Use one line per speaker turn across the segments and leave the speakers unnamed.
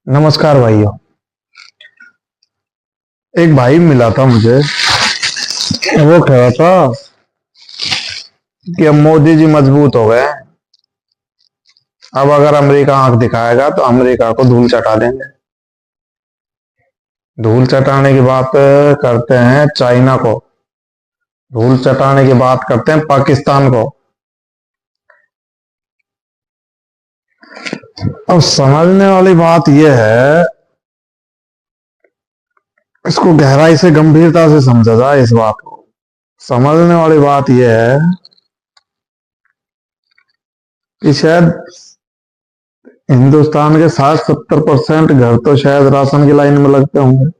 नमस्कार भाइयों। एक भाई मिला था मुझे। वो कह रहा था कि अब मोदी जी मजबूत हो गए, अब अगर अमेरिका आंख दिखाएगा तो अमेरिका को धूल चटा देंगे। धूल चटाने की बात करते हैं चाइना को, धूल चटाने की बात करते हैं पाकिस्तान को। अब समझने वाली बात यह है, इसको गहराई से गंभीरता से समझा जाए। इस बात को समझने वाली बात यह है कि शायद हिंदुस्तान के 60-70% घर तो शायद राशन की लाइन में लगते होंगे।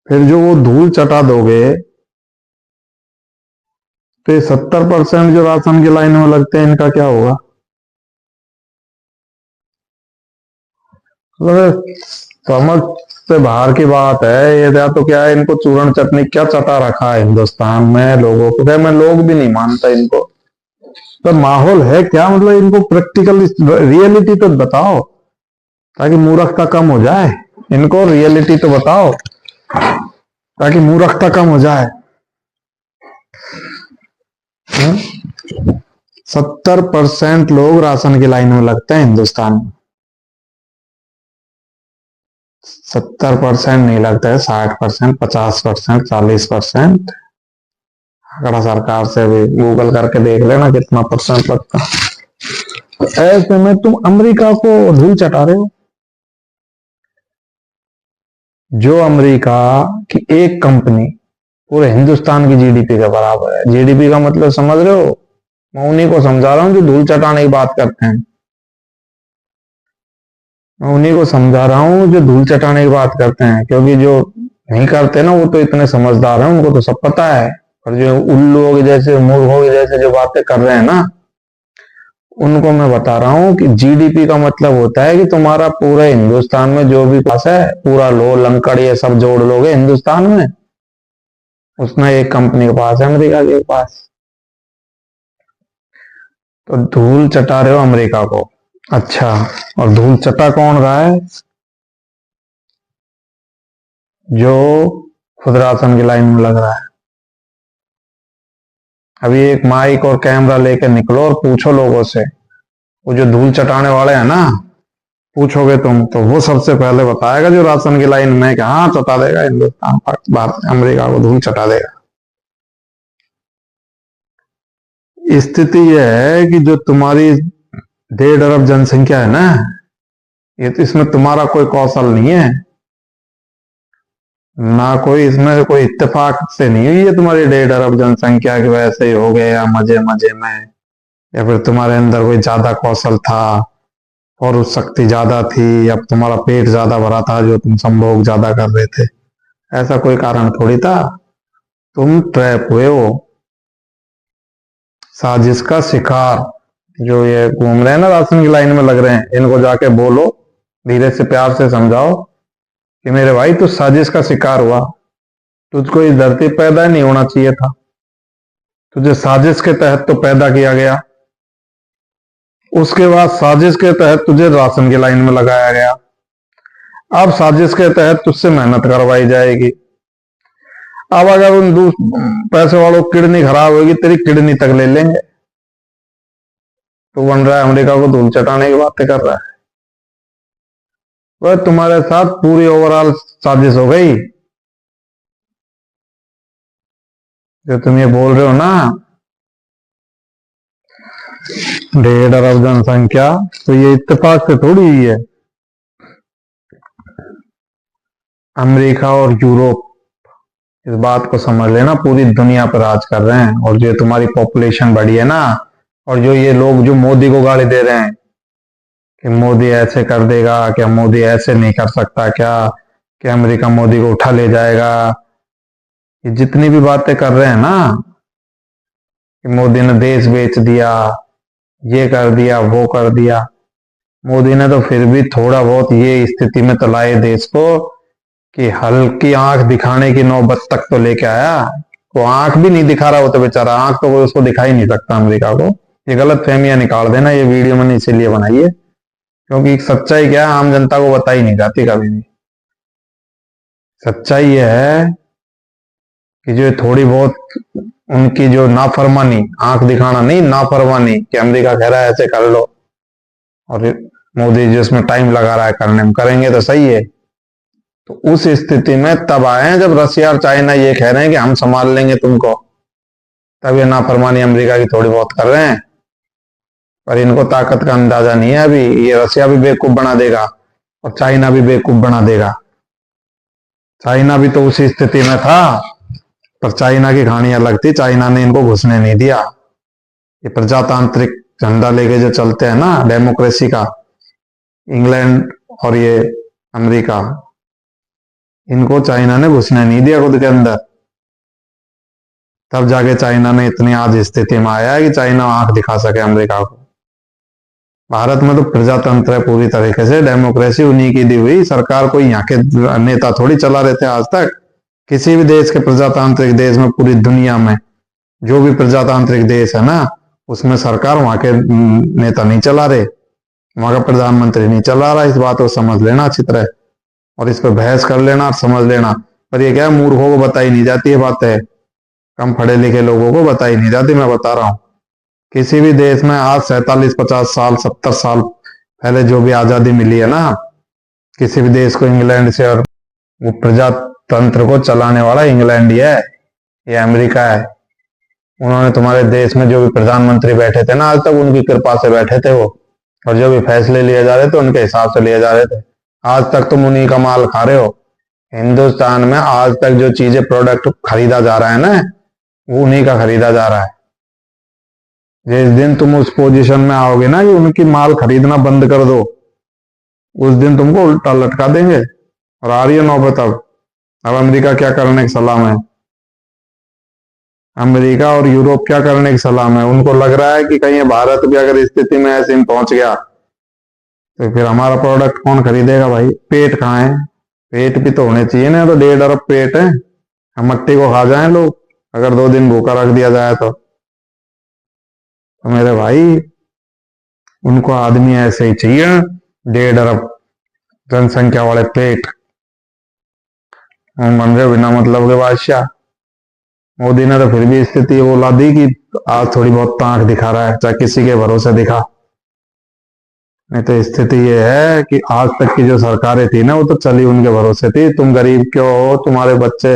फिर जो वो धूल चटा दोगे तो ये 70% जो राशन की लाइन में लगते हैं, इनका क्या होगा? मतलब समझ से बाहर की बात है ये। या तो क्या है, इनको चूरण चटनी क्या चटा रखा है हिंदुस्तान में लोगों को। क्या मैं लोग भी नहीं मानता इनको। तो माहौल है क्या, मतलब इनको प्रैक्टिकल रियलिटी तो बताओ ताकि मूर्खता कम हो जाए। इनको रियलिटी तो बताओ ताकि मूर्खता कम हो जाए। 70% लोग राशन की लाइन में लगते हैं हिंदुस्तान में। 70% नहीं लगता है, 60%, 50%, 40%। अगर सरकार से भी गूगल करके देख लेना कितना परसेंट लगता है। ऐसे में तुम अमेरिका को धूल चटा रहे हो। जो अमेरिका की एक कंपनी पूरे हिंदुस्तान की जीडीपी के बराबर है। जीडीपी का मतलब समझ रहे हो? मैं उन्हीं को समझा रहा हूं जो धूल चटाने की बात करते हैं। मैं उन्हीं को समझा रहा हूं जो धूल चटाने की बात करते हैं, क्योंकि जो नहीं करते ना वो तो इतने समझदार हैं, उनको तो सब पता है। और जो उल्लुओं के जैसे, मूर्खों के जैसे जो बातें कर रहे हैं ना, उनको मैं बता रहा हूं कि जीडीपी का मतलब होता है कि तुम्हारा पूरे हिंदुस्तान में जो भी पास है पूरा लो लंकड़ ये सब जोड़ लोगे हिंदुस्तान में, उसमें एक कंपनी के पास है अमेरिका के पास। तो धूल चटा रहे हो अमेरिका को। अच्छा, और धूल चटा कौन रहा है? जो खुद राशन की लाइन में लग रहा है। अभी एक माइक और कैमरा लेके निकलो और पूछो लोगों से, वो जो धूल चटाने वाले हैं ना, पूछोगे तुम तो वो सबसे पहले बताएगा जो राशन की लाइन में, कि हाँ चटा देगा हिंदुस्तान, भारत अमेरिका को धूल चटा देगा। स्थिति यह है कि जो तुम्हारी 1.5 अरब जनसंख्या है ना, ये तो इसमें तुम्हारा कोई कौशल नहीं है ना, कोई इसमें कोई इत्तेफाक से नहीं हुई है तुम्हारी 1.5 अरब जनसंख्या की वजह से ही हो गया मजे मजे में, या फिर तुम्हारे अंदर कोई ज्यादा कौशल था और उस शक्ति ज्यादा थी, अब तुम्हारा पेट ज्यादा भरा था जो तुम संभोग ज्यादा कर रहे थे। ऐसा कोई कारण थोड़ी था। तुम ट्रैप हुए हो, साजिश का शिकार। जो ये घूम रहे हैं ना राशन की लाइन में लग रहे हैं, इनको जाके बोलो, धीरे से प्यार से समझाओ कि मेरे भाई तू साजिश का शिकार हुआ। तुझको इस धरती पैदा नहीं होना चाहिए था, तुझे साजिश के तहत तो पैदा किया गया। उसके बाद साजिश के तहत तुझे राशन की लाइन में लगाया गया। अब साजिश के तहत तुझसे मेहनत करवाई जाएगी। अब अगर उन पैसे वालों की किडनी खराब होगी, तेरी किडनी तक ले लेंगे। तो बन रहा है अमेरिका को धूल चटाने की बातें कर रहा है। वह तुम्हारे साथ पूरी ओवरऑल साजिश हो गई। जो तुम ये बोल रहे हो ना 1.5 अरब जनसंख्या, तो ये इत्तेफाक से थोड़ी हुई है। अमेरिका और यूरोप, इस बात को समझ लेना, पूरी दुनिया पर राज कर रहे हैं। और जो तुम्हारी पॉपुलेशन बढ़ी है ना, और जो ये लोग जो मोदी को गाली दे रहे हैं कि मोदी ऐसे कर देगा, क्या मोदी ऐसे नहीं कर सकता क्या, कि अमेरिका मोदी को उठा ले जाएगा, ये जितनी भी बातें कर रहे हैं ना कि मोदी ने देश बेच दिया, ये कर दिया, वो कर दिया, मोदी ने तो फिर भी थोड़ा बहुत ये स्थिति में तो लाए देश को कि हल्की आंख दिखाने की नौबत तक तो लेके आया वो आंख भी नहीं दिखा रहा होता बेचारा, आंख तो कोई उसको दिखा ही नहीं सकता अमेरिका को। ये गलत फहमियां निकाल देना, ये वीडियो मैंने इसीलिए बनाई है क्योंकि सच्चाई क्या है आम जनता को बताई नहीं जाती कभी भी। सच्चाई ये है कि जो थोड़ी बहुत उनकी जो नाफरमानी, आंख दिखाना नहीं, नाफरमानी कि अमेरिका कह रहा है ऐसे कर लो और मोदी जी उसमें टाइम लगा रहा है करने में, करेंगे तो सही है। तो उस स्थिति में तब आए हैं जब रसिया और चाइना ये कह रहे हैं कि हम संभाल लेंगे तुमको, तब ये नाफरमानी अमेरिका की थोड़ी बहुत कर रहे हैं। पर इनको ताकत का अंदाजा नहीं है अभी। ये रसिया भी बेवकूफ बना देगा और चाइना भी बेवकूफ बना देगा। चाइना भी तो उसी स्थिति में था, पर चाइना की कहानी अलग थी, चाइना ने इनको घुसने नहीं दिया। ये प्रजातांत्रिक झंडा लेके जो चलते हैं ना डेमोक्रेसी का, इंग्लैंड और ये अमेरिका, इनको चाइना ने घुसने नहीं दिया खुद के अंदर। तब जाके चाइना ने इतनी आज स्थिति में आया है कि चाइना आंख दिखा सके अमेरिका को। भारत में तो प्रजातंत्र है पूरी तरीके से, डेमोक्रेसी उन्हीं की दी हुई सरकार, कोई यहाँ के नेता थोड़ी चला रहे थे आज तक। किसी भी देश के प्रजातांत्रिक देश में, पूरी दुनिया में जो भी प्रजातांत्रिक देश है ना, उसमें सरकार वहां के नेता नहीं चला रहे, वहां का प्रधानमंत्री नहीं चला रहा। इस बात को समझ लेना अच्छी तरह और इस पर बहस कर लेना और समझ लेना। पर ये क्या मूर्खों को बताई नहीं जाती है बातें, कम पढ़े लिखे लोगों को बताई नहीं जाती। मैं बता रहा हूं किसी भी देश में आज 47, 50 साल, 70 साल पहले जो भी आजादी मिली है ना किसी भी देश को इंग्लैंड से, और वो प्रजातंत्र को चलाने वाला इंग्लैंड ही है, ये अमेरिका है। उन्होंने तुम्हारे देश में जो भी प्रधानमंत्री बैठे थे ना आज तक, उनकी कृपा से बैठे थे वो, और जो भी फैसले लिए जा रहे थे उनके हिसाब से लिए जा रहे थे। आज तक तुम उन्हीं का माल खा रहे हो। हिंदुस्तान में आज तक जो चीजें, प्रोडक्ट खरीदा जा रहा है ना, वो उन्हीं का खरीदा जा रहा है। जिस दिन तुम उस पोजीशन में आओगे ना कि उनकी माल खरीदना बंद कर दो, उस दिन तुमको उल्टा लटका देंगे। और आ रही है नौबत अब अमेरिका क्या करने की सलाह है। अमेरिका और यूरोप क्या करने की सलाह है। उनको लग रहा है कि कहीं भारत भी अगर स्थिति में ऐसे में पहुंच गया तो फिर हमारा प्रोडक्ट कौन खरीदेगा भाई। पेट कहाँ है, पेट भी तो होने चाहिए ना। तो 1.5 अरब पेट है, हम मट्टी को खा जाएं लोग अगर 2 दिन भूखा रख दिया जाए तो मेरे भाई उनको आदमी ऐसे ही चाहिए। 1.5 अरब जनसंख्या वाले पेट, मन रहे बिना मतलब के बादशाह। मोदी ने तो फिर भी स्थिति वो ला दी कि आज थोड़ी बहुत आंख दिखा रहा है, चाहे किसी के भरोसे दिखा। नहीं तो स्थिति ये है कि आज तक की जो सरकारें थी ना वो तो चली उनके भरोसे थी। तुम गरीब क्यों हो, तुम्हारे बच्चे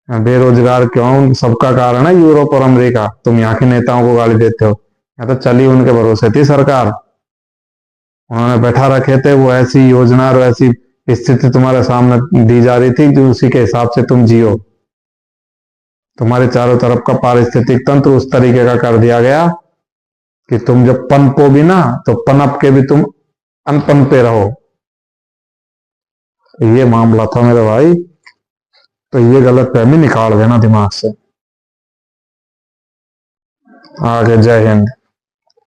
बेरोजगार क्यों, उन सबका कारण है यूरोप और अमेरिका। तुम यहाँ के नेताओं को गाली देते हो, यहाँ तो चली उनके भरोसे थी सरकार। उन्होंने बैठा रखे थे, वो ऐसी योजना और ऐसी स्थिति तुम्हारे सामने दी जा रही थी जो उसी के हिसाब से तुम जियो। तुम्हारे चारों तरफ का पारिस्थितिक तंत्र उस तरीके का कर दिया गया कि तुम जब पनपो भी ना तो पनप के भी तुम अनपनपे रहो। ये मामला था मेरे भाई। तो ये गलत फहमी निकाल देना दिमाग से। आगे जय हिंद।